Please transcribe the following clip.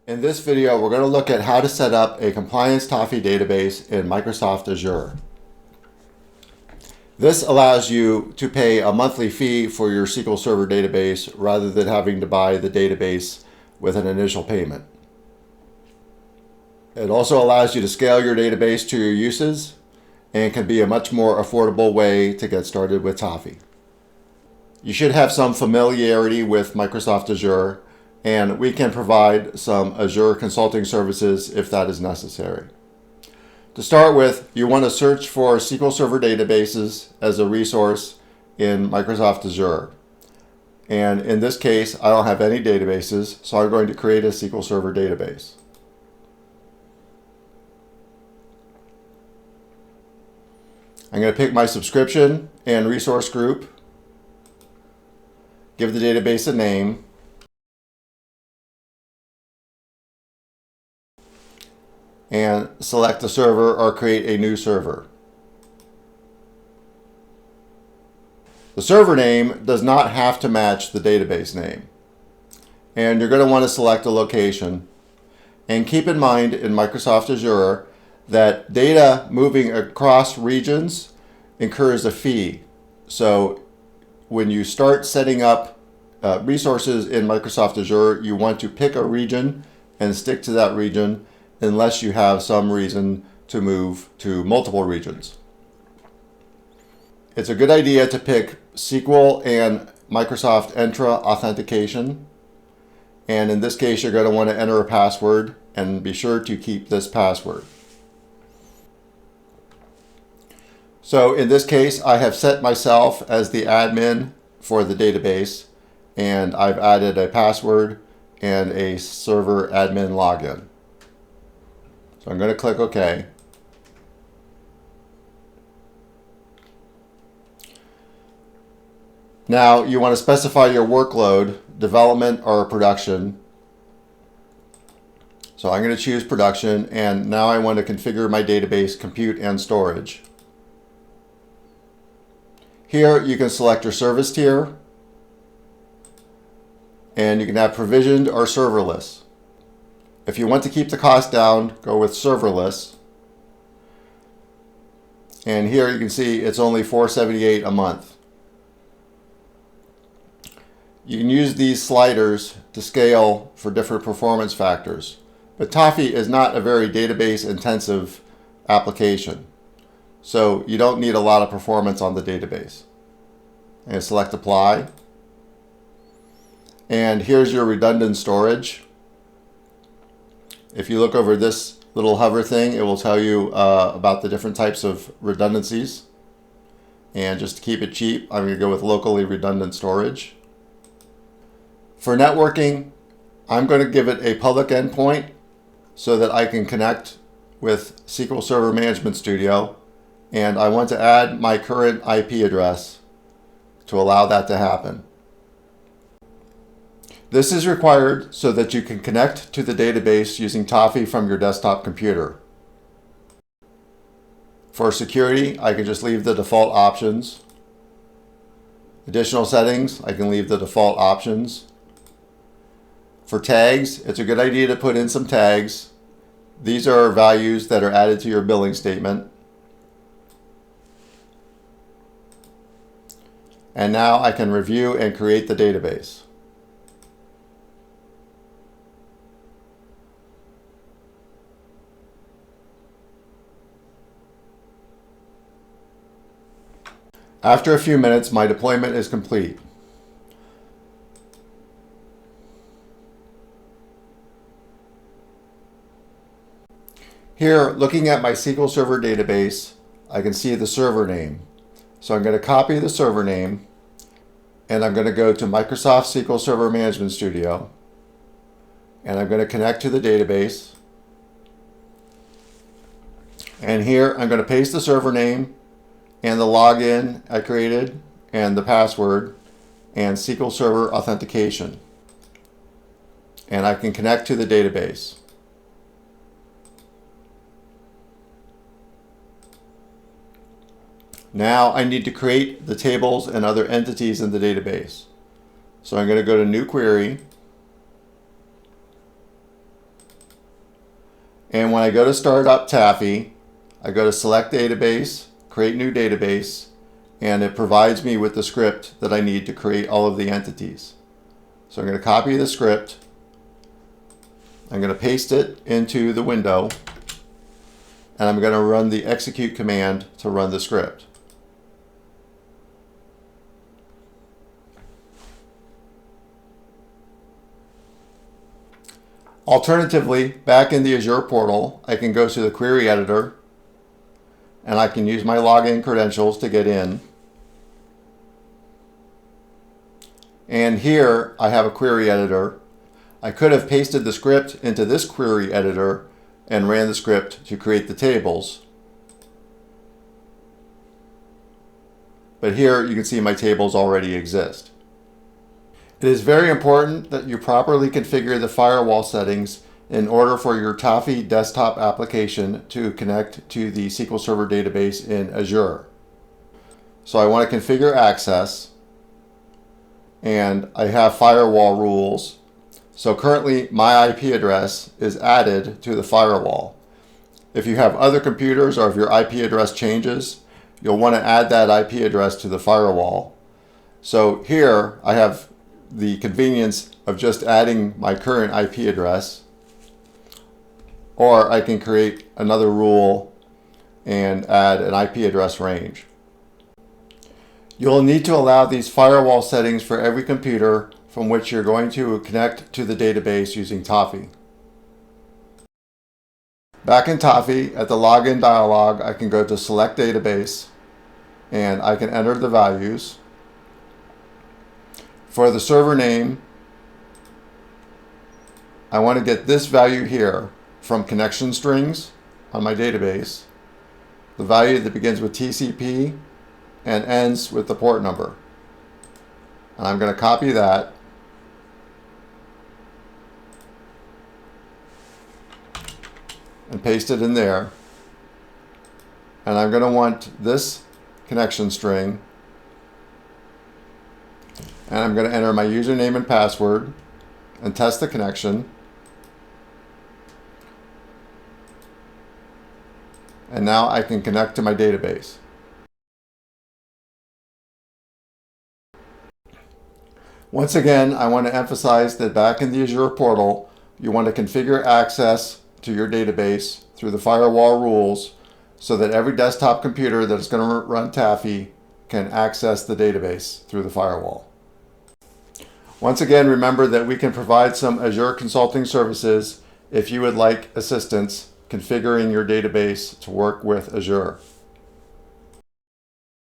In this video, we're going to look at how to set up a compliance Taafi database in Microsoft Azure. This allows you to pay a monthly fee for your SQL Server database rather than having to buy the database with an initial payment. It also allows you to scale your database to your uses and can be a much more affordable way to get started with Taafi. You should have some familiarity with Microsoft Azure, and we can provide some Azure consulting services if that is necessary. To start with, you want to search for SQL Server databases as a resource in Microsoft Azure. And in this case, I don't have any databases, so I'm going to create a SQL Server database. I'm going to pick my subscription and resource group, give the database a name, and select a server or create a new server. The server name does not have to match the database name. And you're going to want to select a location. And keep in mind in Microsoft Azure that data moving across regions incurs a fee. So when you start setting up resources in Microsoft Azure, you want to pick a region and stick to that region unless you have some reason to move to multiple regions. It's a good idea to pick SQL and Microsoft Entra authentication. And in this case, you're going to want to enter a password and be sure to keep this password. So in this case, I have set myself as the admin for the database, and I've added a password and a server admin login. So I'm going to click OK. Now you want to specify your workload, development or production. So I'm going to choose production, and now I want to configure my database compute and storage. Here you can select your service tier, and you can have provisioned or serverless. If you want to keep the cost down, go with serverless. And here you can see it's only $4.78 a month. You can use these sliders to scale for different performance factors. But Taafi is not a very database intensive application, so you don't need a lot of performance on the database. And select apply. And here's your redundant storage. If you look over this little hover thing, it will tell you about the different types of redundancies. And just to keep it cheap, I'm going to go with locally redundant storage. For networking, I'm going to give it a public endpoint so that I can connect with SQL Server Management Studio. And I want to add my current IP address to allow that to happen. This is required so that you can connect to the database using Taafi from your desktop computer. For security, I can just leave the default options. Additional settings, I can leave the default options. For tags, it's a good idea to put in some tags. These are values that are added to your billing statement. And now I can review and create the database. After a few minutes, my deployment is complete. Here, looking at my SQL Server database, I can see the server name. So I'm going to copy the server name, and I'm going to go to Microsoft SQL Server Management Studio, and I'm going to connect to the database. And here, I'm going to paste the server name, and the login I created, and the password, and SQL Server authentication. And I can connect to the database. Now I need to create the tables and other entities in the database. So I'm going to go to New Query. And when I go to start up Taafi, I go to select database, create new database, and it provides me with the script that I need to create all of the entities. So I'm going to copy the script. I'm going to paste it into the window, and I'm going to run the execute command to run the script. Alternatively, back in the Azure portal, I can go to the query editor and I can use my login credentials to get in. And here I have a query editor. I could have pasted the script into this query editor and ran the script to create the tables. But here you can see my tables already exist. It is very important that you properly configure the firewall settings in order for your Taafi desktop application to connect to the SQL Server database in Azure. So I want to configure access, and I have firewall rules. So currently my IP address is added to the firewall. If you have other computers or if your IP address changes, you'll want to add that IP address to the firewall. So here I have the convenience of just adding my current IP address, or I can create another rule and add an IP address range. You'll need to allow these firewall settings for every computer from which you're going to connect to the database using Taafi. Back in Taafi, at the login dialog, I can go to select database and I can enter the values. For the server name, I want to get this value here from connection strings on my database, the value that begins with TCP and ends with the port number. And I'm going to copy that and paste it in there. And I'm going to want this connection string, and I'm going to enter my username and password and test the connection. And now I can connect to my database. Once again, I want to emphasize that back in the Azure portal, you want to configure access to your database through the firewall rules so that every desktop computer that is going to run Taafi can access the database through the firewall. Once again, remember that we can provide some Azure consulting services if you would like assistance configuring your database to work with Azure.